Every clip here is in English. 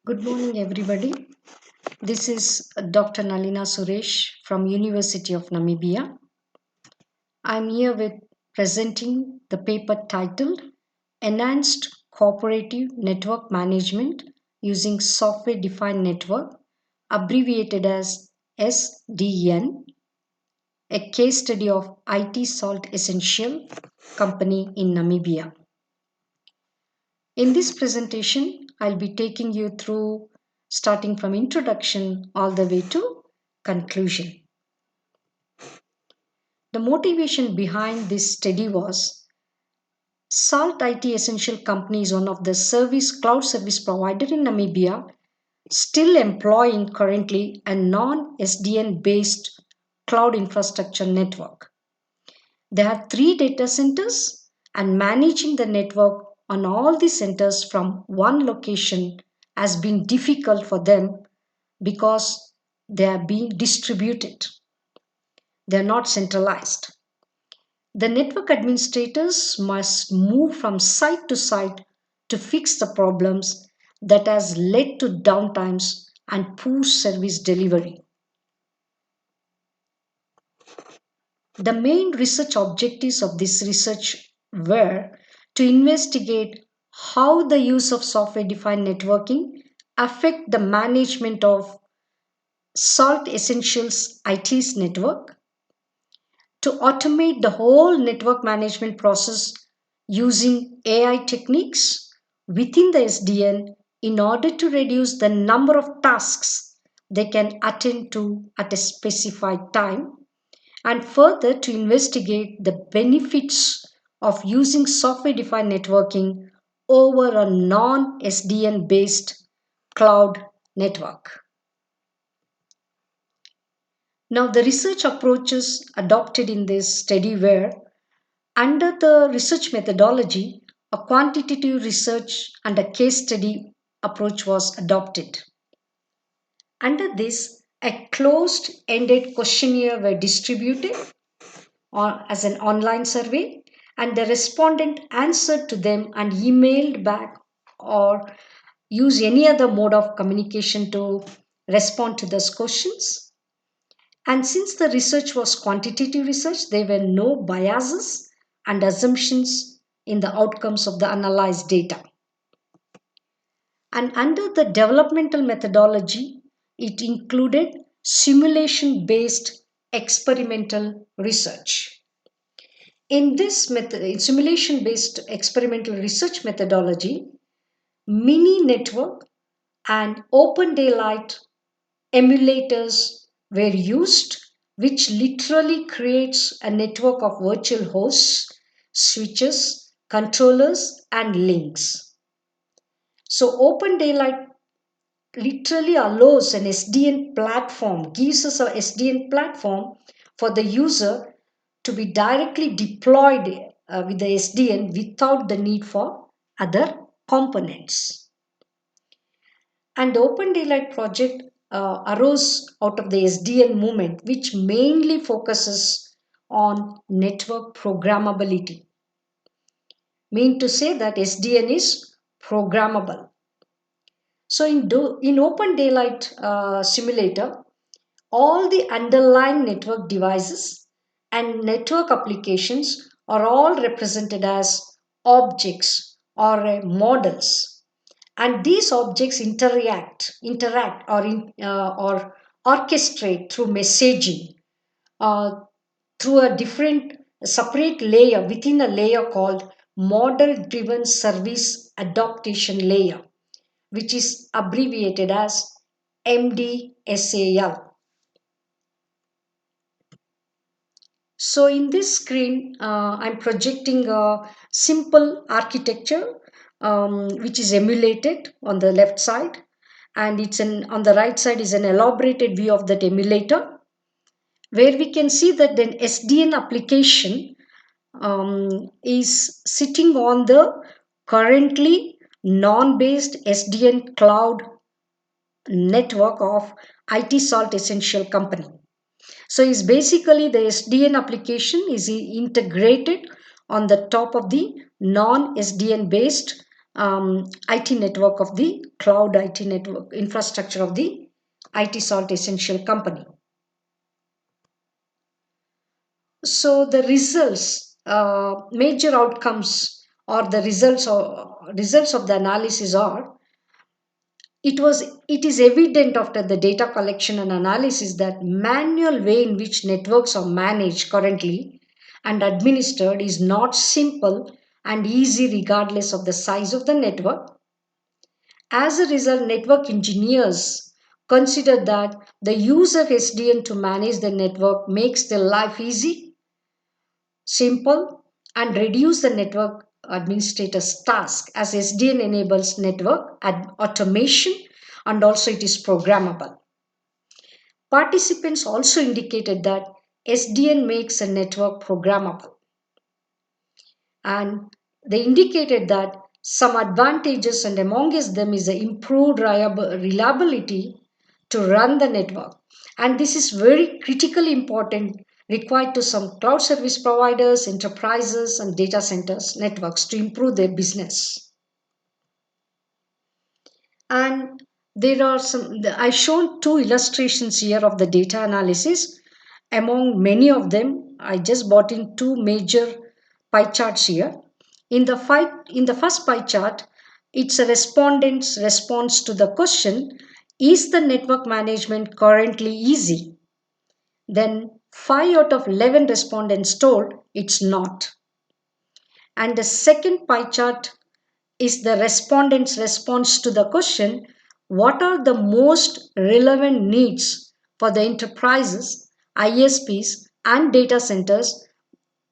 Good morning, everybody. This is Dr. Nalina Suresh from University of Namibia. I'm here with presenting the paper titled Enhanced Cooperative Network Management Using Software Defined Network, abbreviated as SDN, a case study of IT Salt Essential Company in Namibia. In this presentation, I'll be taking you through starting from introduction all the way to conclusion. The motivation behind this study was Salt IT Essential Company is one of the cloud service provider in Namibia, still employing currently a non-SDN based cloud infrastructure network. They have 3 data centers and managing the network on all the centers from one location has been difficult for them because they are being distributed. They are not centralized. The network administrators must move from site to site to fix the problems that has led to downtimes and poor service delivery. The main research objectives of this research were to investigate how the use of software defined networking affect the management of Salt Essentials IT's network, to automate the whole network management process using AI techniques within the SDN in order to reduce the number of tasks they can attend to at a specified time, and further to investigate the benefits of using software defined networking over a non SDN based cloud network. Now, the research approaches adopted in this study were under the research methodology, a quantitative research and a case study approach was adopted. Under this, a closed-ended questionnaire were distributed as an online survey, and the respondent answered to them and emailed back or use any other mode of communication to respond to those questions. And since the research was quantitative research, there were no biases and assumptions in the outcomes of the analyzed data. And under the developmental methodology, it included simulation based experimental research. In this simulation based experimental research methodology, mini network and open daylight emulators were used, which literally creates a network of virtual hosts, switches, controllers, and links. So, Open Daylight literally allows an SDN platform, gives us a SDN platform for the user to be directly deployed with the SDN without the need for other components. And the Open Daylight project arose out of the SDN movement, which mainly focuses on network programmability. Mean to say that SDN is programmable. So in Open Daylight simulator, all the underlying network devices and network applications are all represented as objects or models, and these objects interact or orchestrate through messaging uh, through a different separate layer within a layer called model driven service adaptation layer, which is abbreviated as MDSAL. So in this screen, I'm projecting a simple architecture which is emulated on the left side, and on the right side is an elaborated view of that emulator, where we can see that the SDN application is sitting on the currently non-based SDN cloud network of IT Salt Essential Company. So it's basically the SDN application is integrated on the top of the non-SDN based IT network of the cloud IT network infrastructure of the IT Salt Essential company. So the results, major outcomes or the results of the analysis are it is evident after the data collection and analysis that manual way in which networks are managed currently and administered is not simple and easy regardless of the size of the network. As a result, network engineers consider that the use of SDN to manage the network makes their life easy, simple, and reduce the network administrator's task as SDN enables network automation and also it is programmable. Participants also indicated that SDN makes a network programmable, and they indicated that some advantages and amongst them is the improved reliability to run the network, and this is very critically important required to some cloud service providers, enterprises and data centers networks to improve their business. And there are I've shown two illustrations here of the data analysis. Among many of them, I just brought in two major pie charts here. In the first pie chart, it's a respondent's response to the question, is the network management currently easy? Then 5 out of 11 respondents told it's not. And the second pie chart is the respondent's response to the question, what are the most relevant needs for the enterprises, ISPs, and data centers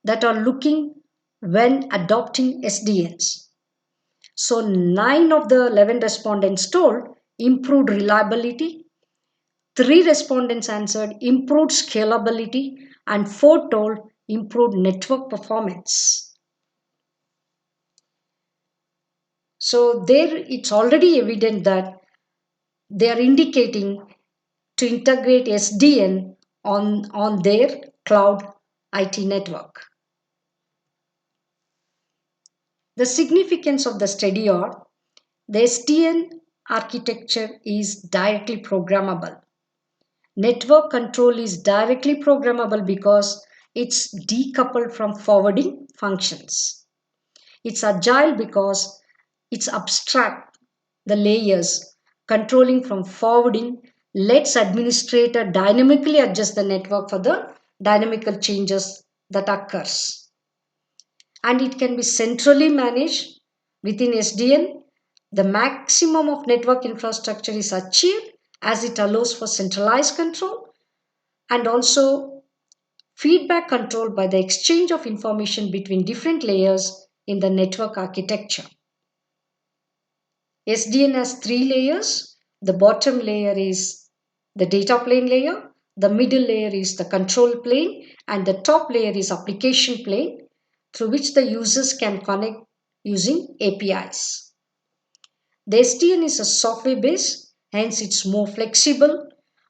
that are looking when adopting SDNs? So 9 of the 11 respondents told improved reliability, 3 respondents answered improved scalability, and 4 told improved network performance. So there it's already evident that they are indicating to integrate SDN on their cloud IT network. The significance of the study are the SDN architecture is directly programmable. Network control is directly programmable because it's decoupled from forwarding functions. It's agile because it's abstract the layers controlling from forwarding lets administrator dynamically adjust the network for the dynamical changes that occurs, and it can be centrally managed within SDN. The maximum of network infrastructure is achieved as it allows for centralized control and also feedback control by the exchange of information between different layers in the network architecture. SDN has 3 layers. The bottom layer is the data plane layer, the middle layer is the control plane, and the top layer is application plane through which the users can connect using APIs. The SDN is a software based, hence it's more flexible,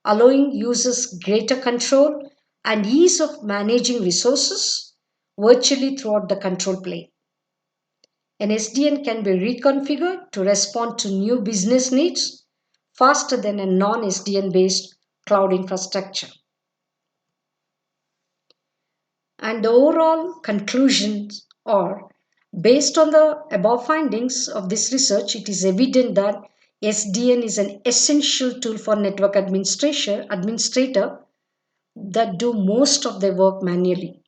allowing users greater control and ease of managing resources virtually throughout the control plane. An SDN can be reconfigured to respond to new business needs faster than a non-SDN based cloud infrastructure. And the overall conclusions are based on the above findings of this research, it is evident that SDN is an essential tool for network administrator that do most of their work manually.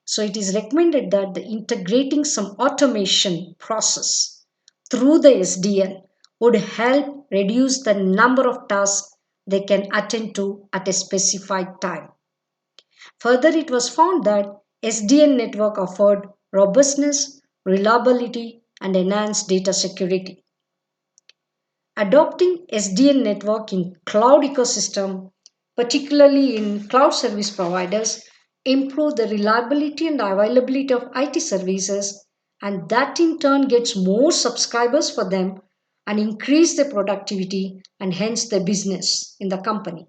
So it is recommended that the integrating some automation process through the SDN would help reduce the number of tasks they can attend to at a specified time. Further, it was found that SDN network offered robustness, reliability, and enhanced data security. Adopting SDN network in cloud ecosystem, particularly in cloud service providers, improve the reliability and availability of IT services, and that in turn gets more subscribers for them and increase their productivity and hence their business in the company.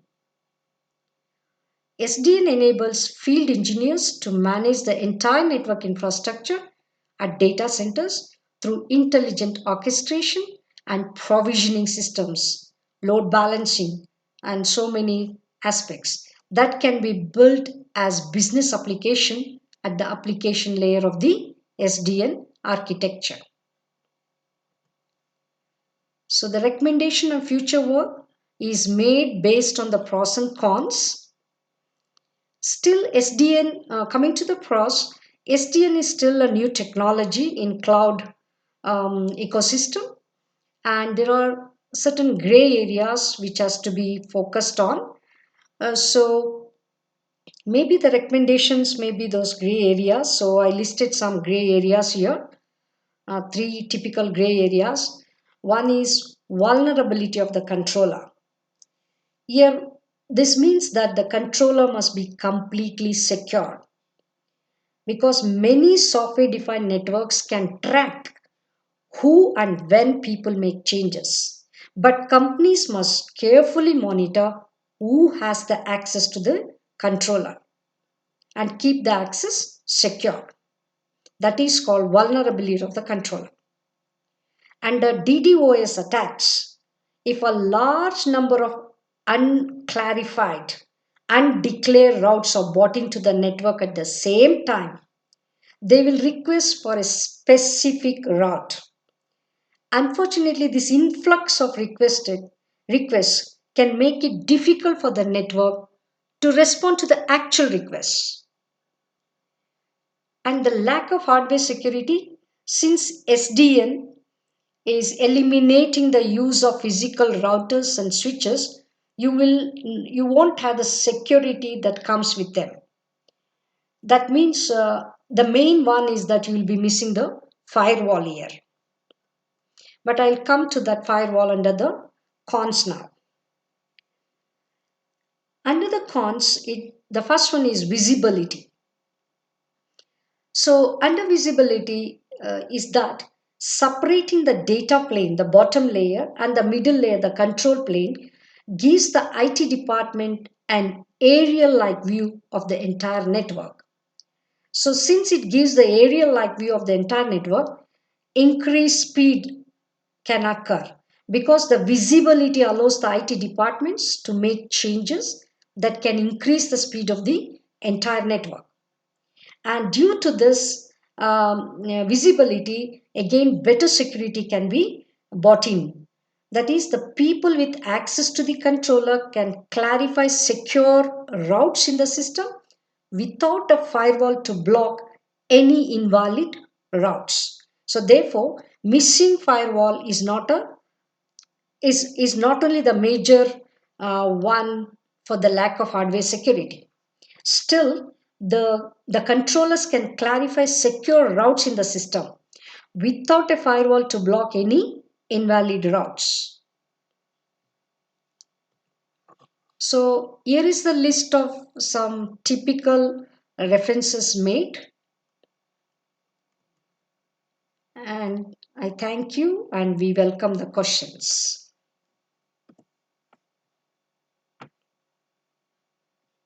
SDN enables field engineers to manage the entire network infrastructure at data centers through intelligent orchestration and provisioning systems, load balancing, and so many aspects that can be built as business application at the application layer of the SDN architecture. So the recommendation of future work is made based on the pros and cons. Still, SDN, coming to the pros, SDN is still a new technology in cloud ecosystem, and there are certain gray areas which has to be focused on. So maybe the recommendations may be those gray areas. So I listed some gray areas here, three typical gray areas. One is vulnerability of the controller. Here, this means that the controller must be completely secure because many software defined networks can track who and when people make changes. But companies must carefully monitor who has the access to the controller and keep the access secure. That is called vulnerability of the controller. Under DDoS attacks, if a large number of unclarified, undeclared routes are brought into the network at the same time, they will request for a specific route. Unfortunately, this influx of requests can make it difficult for the network to respond to the actual requests. And the lack of hardware security, since SDN is eliminating the use of physical routers and switches, you won't have the security that comes with them. That means the main one is that you will be missing the firewall here. But I'll come to that firewall under the cons now. Under the cons, the first one is visibility. So under visibility is that separating the data plane, the bottom layer, and the middle layer, the control plane, gives the IT department an aerial-like view of the entire network. So since it gives the aerial-like view of the entire network, increased speed can occur because the visibility allows the IT departments to make changes that can increase the speed of the entire network. And due to this visibility, again, better security can be brought in. That is, the people with access to the controller can clarify secure routes in the system without a firewall to block any invalid routes. So therefore, missing firewall is not only the major one for the lack of hardware security. Still, the controllers can clarify secure routes in the system without a firewall to block any invalid routes. So here is the list of some typical references made, and I thank you and we welcome the questions.